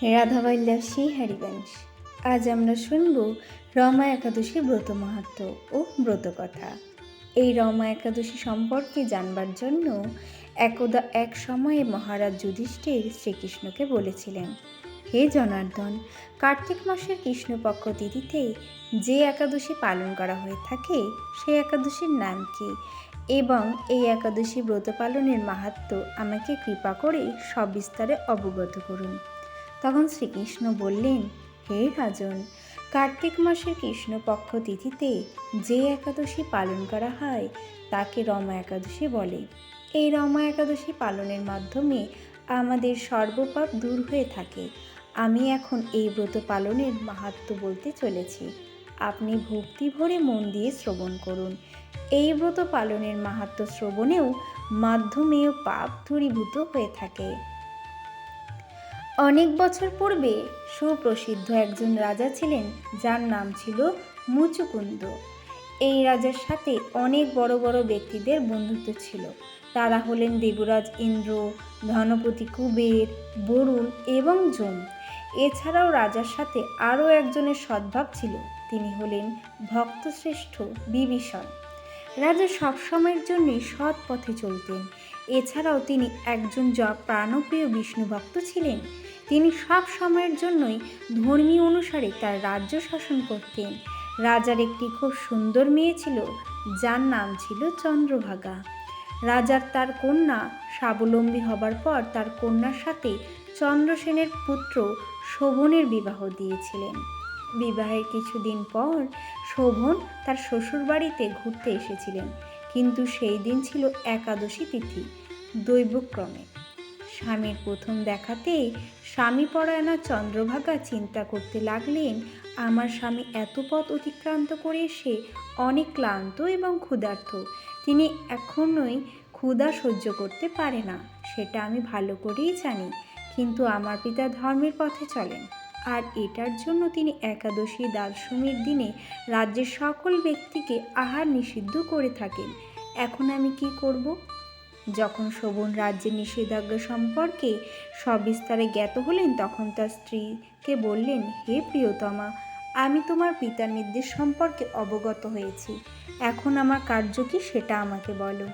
রাধাবল্লভ হরিবংশ। আজ আমরা শুনব রমা একাদশী ব্রত মাহাত্ম্য ও ব্রত কথা। এই রমা একাদশী সম্পর্কে জানবার জন্য একদা এক সময়ে মহারাজ যুধিষ্ঠির শ্রীকৃষ্ণকে বলেছিলেন, হে জনার্দন, কার্তিক মাসের কৃষ্ণপক্ষ তিথিতে যে একাদশী পালন করা হয়ে থাকে সেই একাদশীর নাম কি, এবং এই একাদশী ব্রত পালনের মাহাত্ম্য আমাকে কৃপা করে সবিস্তারে অবগত করুন। তখন শ্রীকৃষ্ণ বললেন, হে রাজন, কার্তিক মাসের কৃষ্ণপক্ষ তিথিতে যে একাদশী পালন করা হয় তাকে রমা একাদশী বলে। এই রমা একাদশী পালনের মাধ্যমে আমাদের সর্বপাপ দূর হয়ে থাকে। আমি এখন এই ব্রত পালনের মাহাত্ম্য বলতে চলেছি, আপনি ভক্তি ভরে মন দিয়ে শ্রবণ করুন। এই ব্রত পালনের মাহাত্ম্য শ্রবণেও মাধ্যমেও পাপ দূরীভূত হয়ে থাকে। অনেক বছর পূর্বে সুপ্রসিদ্ধ একজন রাজা ছিলেন, যার নাম ছিল মুচুকুন্দ। এই রাজার সাথে অনেক বড় বড় ব্যক্তিদের বন্ধুত্ব ছিল। তারা হলেন দেবরাজ ইন্দ্র, ধনপতি কুবের, বরুণ এবং যম। এছাড়াও রাজার সাথে আরও একজনের সদ্ভাব ছিল, তিনি হলেন ভক্তশ্রেষ্ঠ বিভীষণ। রাজা সবসময়ের জন্যই সৎ পথে চলতেন। এছাড়াও তিনি একজন প্রাণপ্রিয় বিষ্ণু ভক্ত ছিলেন। তিনি সব সময়ের জন্যই ধর্মীয় অনুসারে তার রাজ্য শাসন করতেন। রাজার একটি খুব সুন্দর মেয়ে ছিল, যার নাম ছিল চন্দ্রভাগা। রাজার তার কন্যা স্বাবলম্বী হবার পর তার কন্যার সাথে চন্দ্রসেনের পুত্র শোভনের বিবাহ দিয়েছিলেন। বিবাহের কিছুদিন পর শোভন তার শ্বশুরবাড়িতে ঘুরতে এসেছিলেন, কিন্তু সেই দিন ছিল একাদশী তিথি। দৈবক্রমে স্বামীর প্রথম দেখাতেই স্বামীপরায়ণা চন্দ্রভাগা চিন্তা করতে লাগলেন, আমার স্বামী এত পথ অতিক্রান্ত করে এসে অনেক ক্লান্ত এবং ক্ষুধার্ত। তিনি এখনোই ক্ষুধা সহ্য করতে পারে না, সেটা আমি ভালো করেই জানি, কিন্তু আমার পিতা ধর্মের পথে চলেন, আর এটার জন্য তিনি একাদশী দ্বাদশমীর দিনে রাজ্যের সকল ব্যক্তিকে আহার নিষিদ্ধ করে থাকেন। এখন আমি কি করব? যখন শোভন রাজ্যের নিষেধাজ্ঞা সম্পর্কে সবিস্তারে জ্ঞাত হলেন, তখন তার স্ত্রীকে বললেন, হে প্রিয়তমা, আমি তোমার পিতার নির্দেশ সম্পর্কে অবগত হয়েছি। এখন আমার কার্য কি সেটা আমাকে বলো।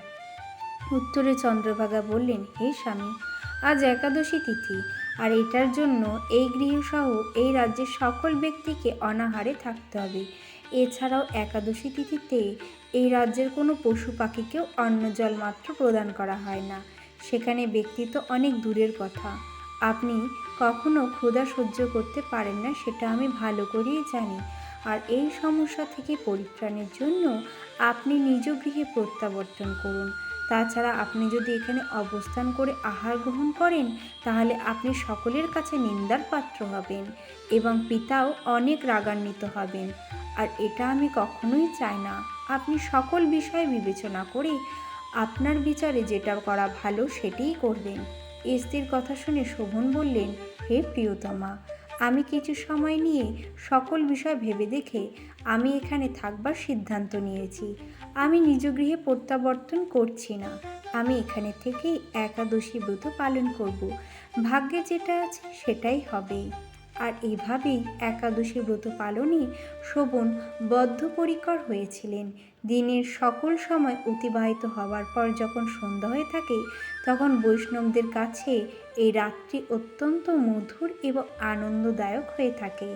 উত্তরে চন্দ্রভাগা বললেন, হে স্বামী, আজ একাদশী তিথি, আর এটার জন্য এই গৃহসহ এই রাজ্যের সকল ব্যক্তিকে অনাহারে থাকতে হবে। এছাড়াও একাদশী তিথিতে এই রাজ্যের কোনো পশু পাখিকেও অন্ন জল মাত্র প্রদান করা হয় না। সেখানে ব্যক্তি তো অনেক দূরের কথা। আপনি কখনো ক্ষুধা সহ্য করতে পারেন না, সেটা আমি ভালো করেই জানি। আর এই সমস্যা থেকে পরিত্রাণের জন্য আপনি নিজ গৃহে প্রত্যাবর্তন করুন। তাছাড়া আপনি যদি এখানে অবস্থান করে আহার গ্রহণ করেন, তাহলে আপনি সকলের কাছে নিন্দার পাত্র হবেন এবং পিতাও অনেক রাগান্বিত হবেন, আর এটা আমি কখনোই চাই না। আপনি সকল বিষয় বিবেচনা করে আপনার বিচারে যেটা করা ভালো সেটাই করবেন। স্ত্রীর কথা শুনে শোভন বললেন, হে প্রিয়তমা, আমি কিছু সময় নিয়ে সকল বিষয় ভেবে দেখে আমি এখানে থাকবার সিদ্ধান্ত নিয়েছি। আমি নিজ গৃহে প্রত্যাবর্তন করছি না, আমি এখানে থেকেই একাদশী ব্রত পালন করব। ভাগ্যে যেটা আছে সেটাই হবে। আর এভাবেই একাদশী ব্রত পালনে শোভন বদ্ধপরিকর হয়েছিলেন। দিনের সকল সময় অতিবাহিত হওয়ার পর যখন সন্ধ্যা হয়ে থাকে, তখন বৈষ্ণবদের কাছে এই রাত্রি অত্যন্ত মধুর এবং আনন্দদায়ক হয়ে থাকে।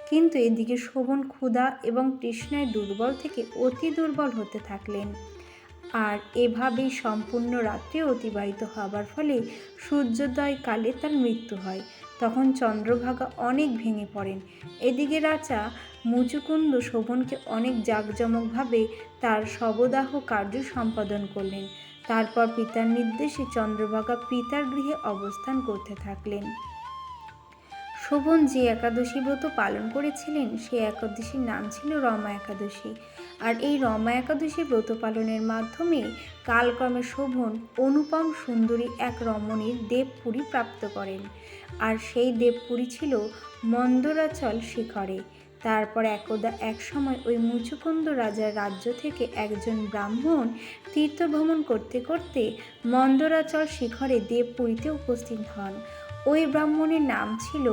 কিন্তু এদিকে শোভন ক্ষুধা এবং তৃষ্ণায় দুর্বল থেকে অতি দুর্বল হতে থাকলেন। আর এভাবেই সম্পূর্ণ রাত্রি অতিবাহিত হবার ফলে সূর্যোদয় কালে তার মৃত্যু হয়। তখন চন্দ্রভাগা অনেক ভেঙে পড়েন। এদিকে রাজা মুচুকুন্দ শোভনকে অনেক জাঁকজমকভাবে তার শবদাহ কার্য সম্পাদন করলেন। তারপর পিতার নির্দেশে চন্দ্রভাগা পিতার গৃহে অবস্থান করতে থাকলেন। শোভন যে একাদশী ব্রত পালন করেছিলেন সেই একাদশীর নাম ছিল রমা একাদশী। আর এই রমা একাদশী ব্রত পালনের মাধ্যমে কালক্রমে শোভন অনুপম সুন্দরী এক রমণীর দেবপুরী প্রাপ্ত করেন। আর সেই দেবপুরী ছিল মন্দরাচল শিখরে। তারপর একদা এক সময় ওই মুচুকুন্দ রাজার রাজ্য থেকে একজন ব্রাহ্মণ তীর্থভ্রমণ করতে করতে মন্দরাচল শিখরে দেবপুরীতে উপস্থিত হন। ওই ব্রাহ্মণের নাম ছিল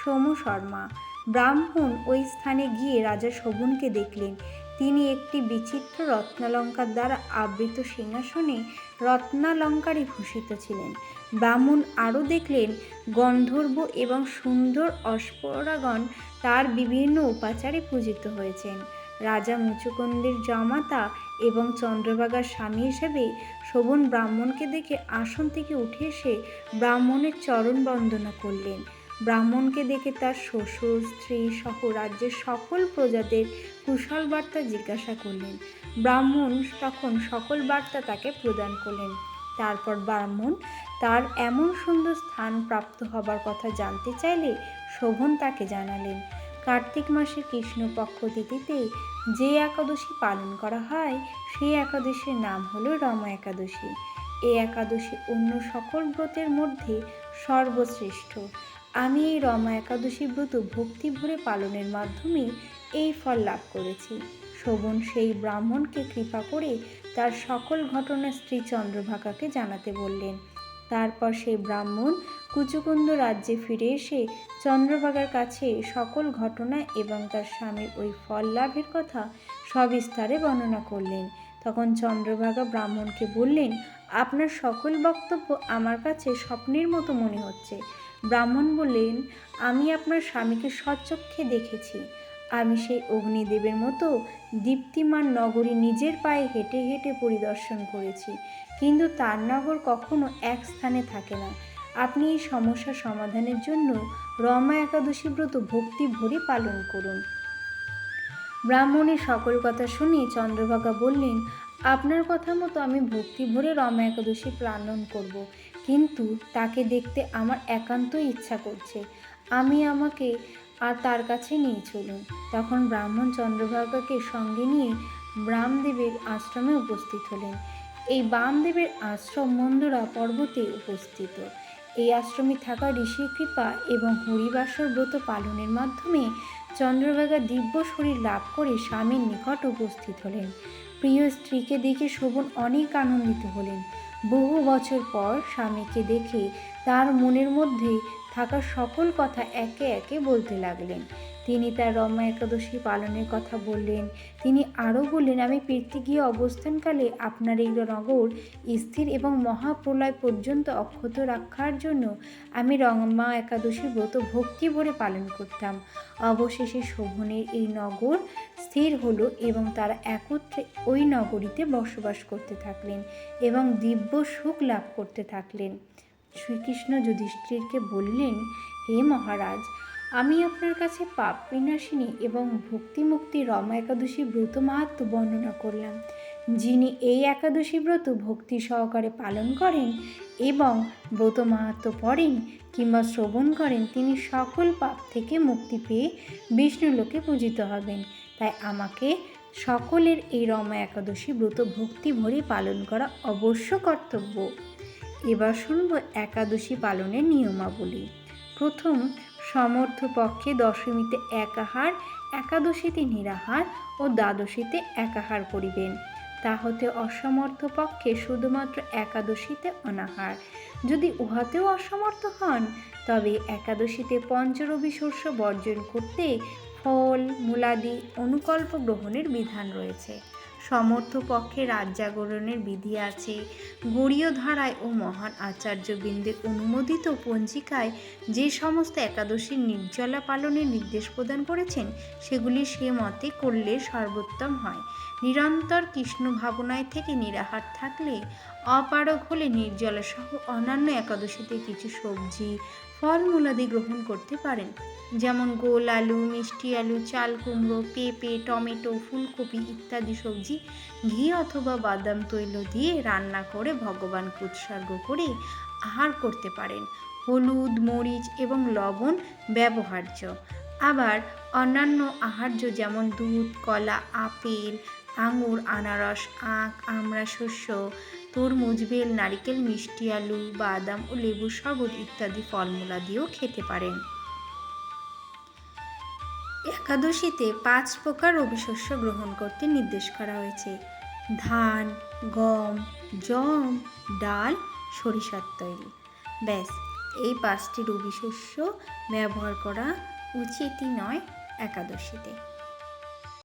সোম শর্মা। ব্রাহ্মণ ওই স্থানে গিয়ে রাজা শোভনকে দেখলেন। তিনি একটি বিচিত্র রত্নালঙ্কার দ্বারা আবৃত সিংহাসনে রত্নালঙ্কারে ভূষিত ছিলেন। ব্রাহ্মণ আরও দেখলেন গন্ধর্ব এবং সুন্দর অপ্সরাগণ তার বিভিন্ন উপাচারে পূজিত হয়েছেন। রাজা মুচুকুন্দের জামাতা এবং চন্দ্রভাগার স্বামী হিসেবে শোভন ব্রাহ্মণকে দেখে আসন থেকে উঠে এসে ব্রাহ্মণের চরণ বন্দনা করলেন। ব্রাহ্মণকে দেখে তার শ্বশুর, স্ত্রী সহ রাজ্যের সকল প্রজাদের কুশল বার্তা জিজ্ঞাসা করলেন। ব্রাহ্মণ তখন সকল বার্তা তাকে প্রদান করলেন। তারপর ব্রাহ্মণ তার এমন সুন্দর স্থান প্রাপ্ত হবার কথা জানতে চাইলে শোভন তাকে জানালেন। কার্তিক মাসের কৃষ্ণপক্ষ তিথিতে যে একাদশী পালন করা হয় সেই একাদশীর নাম হলো রমা একাদশী। এই একাদশী অন্য সকল ব্রতের মধ্যে সর্বশ্রেষ্ঠ। আমি এই রমা একাদশী ব্রত ভক্তি ভরে পালনের মাধ্যমে এই ফল লাভ করেছি। শোভন সেই ব্রাহ্মণকে কৃপা করে তার সকল ঘটনা স্ত্রী চন্দ্রভাগাকে জানাতে বললেন। তারপর সেই ব্রাহ্মণ কুচকুন্দ রাজ্যে ফিরে এসে চন্দ্রভাগার কাছে সকল ঘটনা এবং তার স্বামীর ওই ফল লাভের কথা সবিস্তারে বর্ণনা করলেন। তখন চন্দ্রভাগা ব্রাহ্মণকে বললেন, আপনার সকল বক্তব্য আমার কাছে স্বপ্নের মতো মনে হচ্ছে। ব্রাহ্মণ বললেন, আমি আপনার স্বামীকে স্বচক্ষে দেখেছি। আমি সেই অগ্নিদেবের মতো দীপ্তিমান নগরী নিজের পায়ে হেঁটে হেঁটে পরিদর্শন করেছি, কিন্তু তার নগর কখনো এক স্থানে থাকে না। আপনি এই সমস্যা সমাধানের জন্য রমা একাদশী ব্রত ভক্তি ভরে পালন করুন। ব্রাহ্মণের সকল কথা শুনে চন্দ্রভাগা বললেন, আপনার কথা মতো আমি ভক্তি ভরে রমা একাদশী পালন করব, কিন্তু তাকে দেখতে আমার একান্তই ইচ্ছা করছে। আমাকে আর তার কাছে নিয়ে চলুন। তখন ব্রাহ্মণ চন্দ্রভাগাকে সঙ্গে নিয়ে বামদেবের আশ্রমে উপস্থিত হলেন। এই বামদেবের আশ্রম মন্দরা পর্বতে উপস্থিত। এই আশ্রমে থাকা ঋষির কৃপা এবং হরিবাসর ব্রত পালনের মাধ্যমে চন্দ্রভাগা দিব্য শরীর লাভ করে স্বামীর নিকট উপস্থিত হলেন। প্রিয় স্ত্রীকে দেখে শোভন অনেক আনন্দিত হলেন। বহু বছর পর স্বামীকে দেখে তার মনের মধ্যে থাকা সকল কথা একে একে বলতে লাগলেন। তিনি তার রমা একাদশী পালনের কথা বললেন। তিনি আরও বললেন, আমি পৃথিবীয় অবস্থানকালে আপনার এই নগর স্থির এবং মহাপ্রলয় পর্যন্ত অক্ষত রাখার জন্য আমি রমা একাদশী ব্রত ভক্তি ভরে পালন করতাম। অবশেষে শোভনের এই নগর স্থির হলো এবং তারা একত্রে ওই নগরীতে বসবাস করতে থাকলেন এবং দিব্য সুখ লাভ করতে থাকলেন। শ্রীকৃষ্ণ যুধিষ্ঠিরকে বললেন, হে মহারাজ, আমি আপনার কাছে পাপ বিনাশিনী এবং ভক্তিমুক্তি রমা একাদশী ব্রত মাহাত্ম্য বর্ণনা করলাম। যিনি এই একাদশী ব্রত ভক্তি সহকারে পালন করেন এবং ব্রত মাহাত্ম্য পড়েন কিংবা শ্রবণ করেন, তিনি সকল পাপ থেকে মুক্তি পেয়ে বিষ্ণুলোকে পূজিত হবেন। তাই আমাকে সকলের এই রমা একাদশী ব্রত ভক্তি ভরে পালন করা অবশ্য কর্তব্য। এবার শুনব একাদশী পালনের নিয়মাবলী। প্রথম, সমর্থ পক্ষে দশমীতে একাহার, একাদশীতে নিরাহার ও দ্বাদশীতে একাহার করিবেন। তাহতে অসমর্থ পক্ষে শুধুমাত্র একাদশীতে অনাহার। যদি উহাতেও অসমর্থ হন তবে একাদশীতে পঞ্চরবি শস্য বর্জন করতে ফল মূলাদি অনুকল্প গ্রহণের বিধান রয়েছে। সমর্থ পক্ষে রাত জাগরণের বিধি আছে। গরীয় ধারায় ও মহান আচার্যবৃন্দের অনুমোদিত পঞ্জিকায় যে সমস্ত একাদশীর নির্জলা পালনের নির্দেশ প্রদান করেছেন সেগুলি সে মতে করলে সর্বোত্তম হয়। নিরন্তর কৃষ্ণ ভাবনায় থেকে নিরাহার থাকলে অপারগ হলে নির্জলা সহ অন্যান্য একাদশীতে কিছু সবজি ফলমূলাদি গ্রহণ করতে পারেন, যেমন গোল আলু, মিষ্টি আলু, চাল কুমড়ো, পেঁপে, টমেটো, ফুলকপি ইত্যাদি সবজি ঘি অথবা বাদাম তৈল দিয়ে রান্না করে ভগবানকে উৎসর্গ করে আহার করতে পারেন। হলুদ, মরিচ এবং লবণ ব্যবহার্য। আবার অন্যান্য আহার্য যেমন দুধ, কলা, আপেল, আঙুর, আনারস, আখ, আমড়া শস্য, তরমুজ, বেল, নারিকেল, মিষ্টি আলু, বাদাম ও লেবুর শরবত ইত্যাদি ফলমূলা দিয়েও খেতে পারেন। একাদশীতে 5 প্রকার রবি শস্য গ্রহণ করতে নির্দেশ করা হয়েছে: ধান, গম, যম, ডাল, সরিষার তৈল। ব্যাস, এই 5টি রবি শস্য ব্যবহার করা উচিতই নয় একাদশীতে।